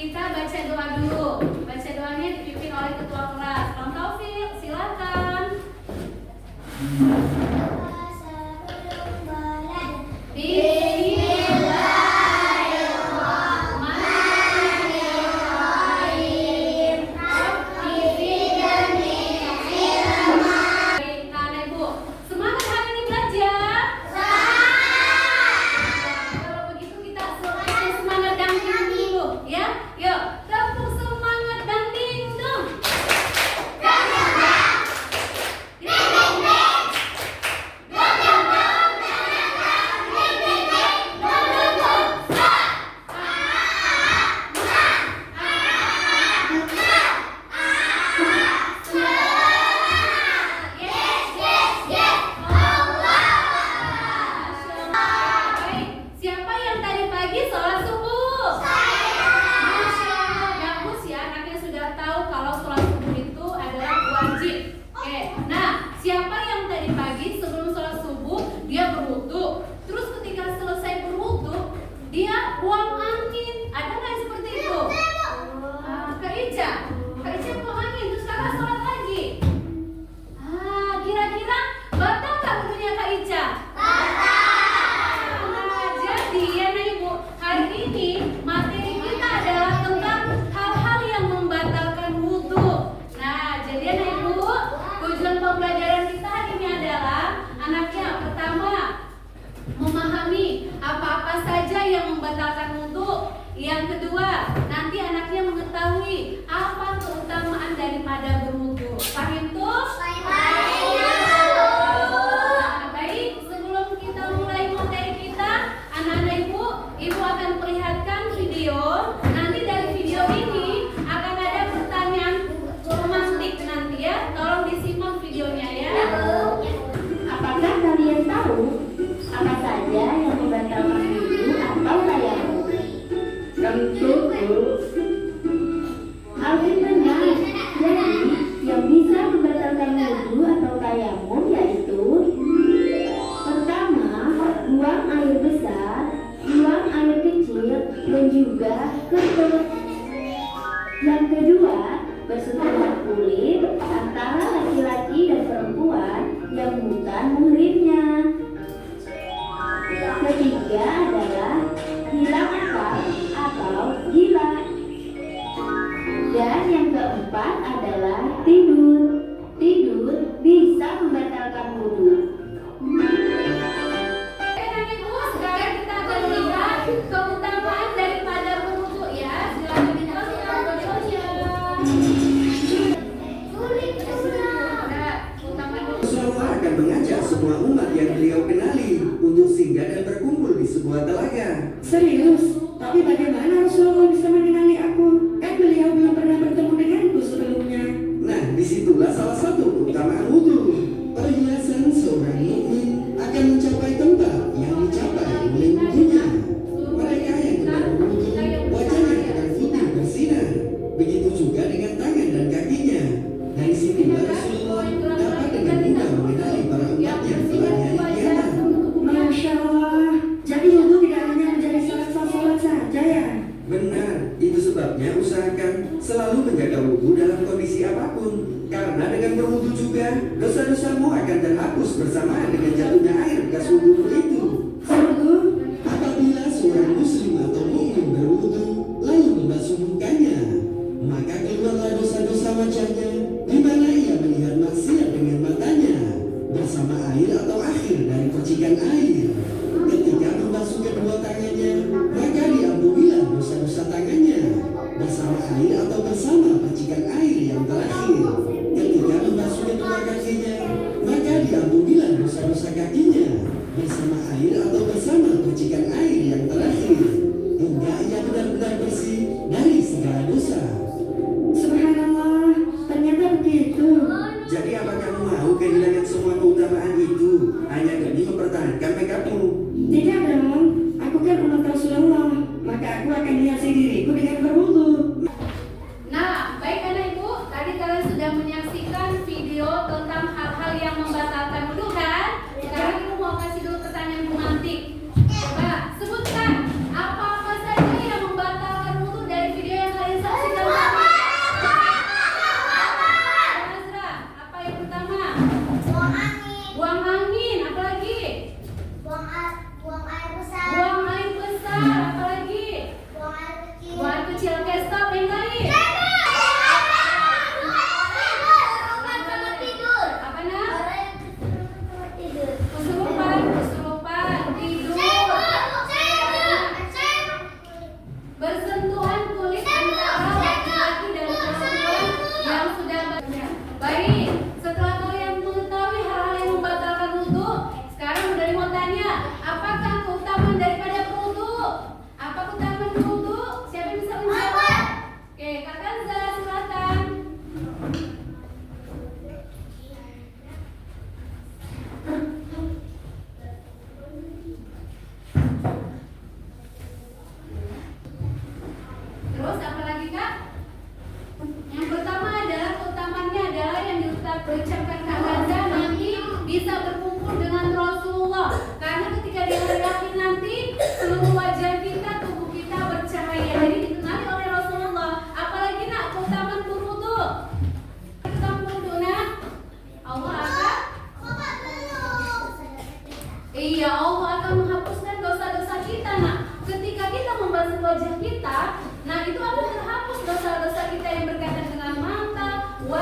kita baca doa dulu. Baca doanya dipimpin oleh ketua kelas. Bang Taufik, silakan. Yang kedua, nanti anaknya mengetahui apa keutamaan daripada berwudu. Paham tuh? Nah, baik, sebelum kita mulai materi kita, anak-anak ibu akan perlihatkan video. Nanti dari video ini akan ada pertanyaan romantik nanti ya. Tolong disimak videonya ya. Apakah kalian tahu apa saja yang membatalkan wudu atau tayamum? Tentu, Bu. Alvin benar. Jadi, yang bisa membatalkan wudu atau tayamum yaitu: pertama, buang air besar, buang air kecil, dan juga kentut. Yang kedua, bersentuhan kulit antara laki-laki dan perempuan yang bukan muhrimnya. Ketiga adalah hilang akal atau gila. Dan yang keempat adalah tidur. Tidur bisa membatalkan wudu. Ibu, sekarang kita akan lihat keutamaan daripada berwudu ya. Silakan ditonton videonya. Rasulullah akan mengajak semua umat yang beliau kenali untuk singgah dan berkumpul di sebuah telaga. Serius? Tapi bagaimana Rasulullah bisa mengenali aku? Kan beliau belum pernah bertemu denganku sebelumnya. Nah, disitulah salah satu keutamaan wudu. Perhiasan seorang mukmin akan mencapai tempat yang dicapai oleh wudunya. Mereka yang tidak berwudu, wajahnya akan putih bersinar. Begitu juga dengan tangan dan kakinya. Dari sinilah Rasulullah dapat dengan mudah mengenali para umatnya pada hari kiamat. Masya Allah. Jadi wudu tidak hanya menjadi salat saja ya? Benar, itu sebabnya usahakan selalu menjaga wudu dalam kondisi apapun. Karena dengan berwudu juga, dosa-dosamu akan terhapus bersamaan dengan jatuhnya air bekas wudu itu. Sungguh? Apabila seorang muslim atau mukmin berwudu lalu membasuh mukanya, maka keluarlah dosa-dosa wajahnya di mana ia melihat maksiat dengan matanya bersama air atau akhir dari percikan air. Ketika membasuh kedua tangannya, maka diampunilah dosa-dosa tangannya bersama air atau bersama percikan air yang terakhir. Ketika membasuh kedua kakinya, maka diampunilah dosa-dosa kakinya bersama air atau bersama percikan air yang terakhir, hingga ia benar-benar bersih dari segala dosa. Subhanallah, ternyata begitu. Jadi apa kamu mau kehilangan semua keutamaan itu hanya demi mempertahankan makeupmu? Tidak dong, aku kan umat Rasulullah. Maka aku akan hiasi diriku dengan berwudu. Nah, baik anak ibu, tadi kalian sudah menyaksikan video tentang hal-hal yang membatalkan wudu kan? Sekarang ibu mau kasih dulu pertanyaan romantik. Coba sebutkan apa-apa saja yang membatalkan wudu dari video yang kalian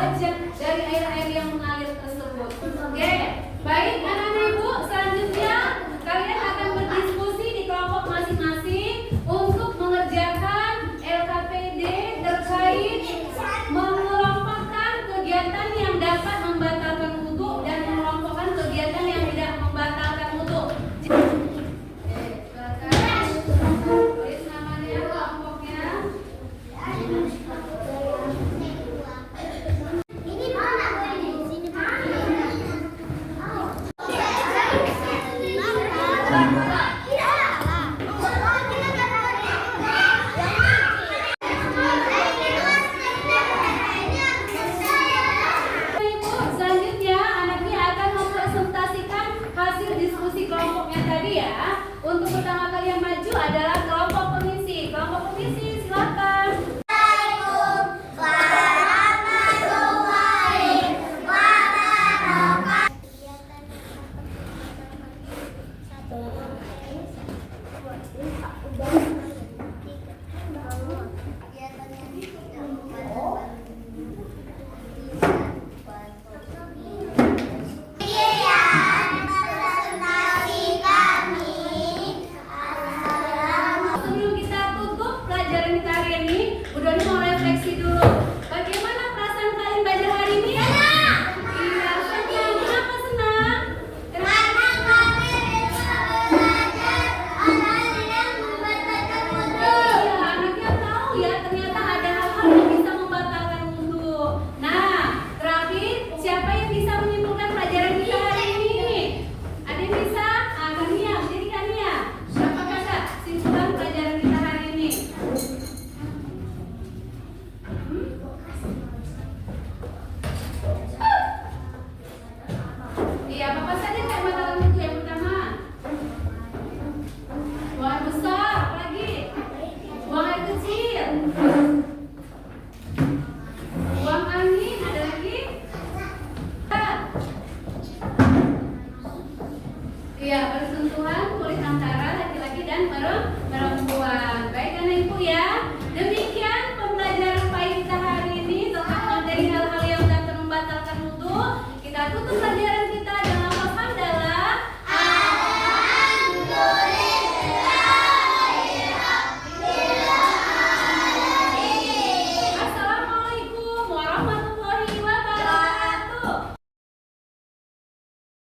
wajah dari air-air yang mengalir tersebut. Oke, baik anak-anak ibu, selanjutnya kalian akan berdiskusi di kelompok masing-masing untuk mengerjakan LKPD terkait mengelompokkan kegiatan yang dapat membatalkan wudu dan mengelompokkan kegiatan yang tidak membatalkan wudu. Tulis namanya kelompoknya. Ibu, selanjutnya anaknya akan mempresentasikan hasil diskusi kelompoknya tadi ya. Untuk pertama kali yang maju adalah kelompok permisi. Kelompok permisi, silakan. Sebelum kita tutup pelajaran kita hari ini, Bu Doni mau refleksi dulu. Bagaimana perasaan kalian belajar hari ini? Senang. Iya, senang. Kenapa senang? Karena kami bisa belajar hal-hal yang membatalkan wudu. Iya, anaknya tahu ya ternyata ada hal-hal yang bisa membatalkan wudu. Nah, terakhir siapa yang bisa menyimpulkan pelajaran kita hari ini? Ada yang bisa? Kania, jadi Kania. Siapa kakak? Simpulan pelajaran kita hari ini. Iya, apa saja yang membatalkan wudu yang pertama? Buang air besar, apa lagi? Buang air kecil. Buang angin, ada lagi? Iya, bersentuhan kulit antara laki-laki dan perempuan. Baik anak ibu ya. Demikian pembelajaran pagi kita hari ini tentang materi hal-hal yang dapat membatalkan wudu. Kita tutup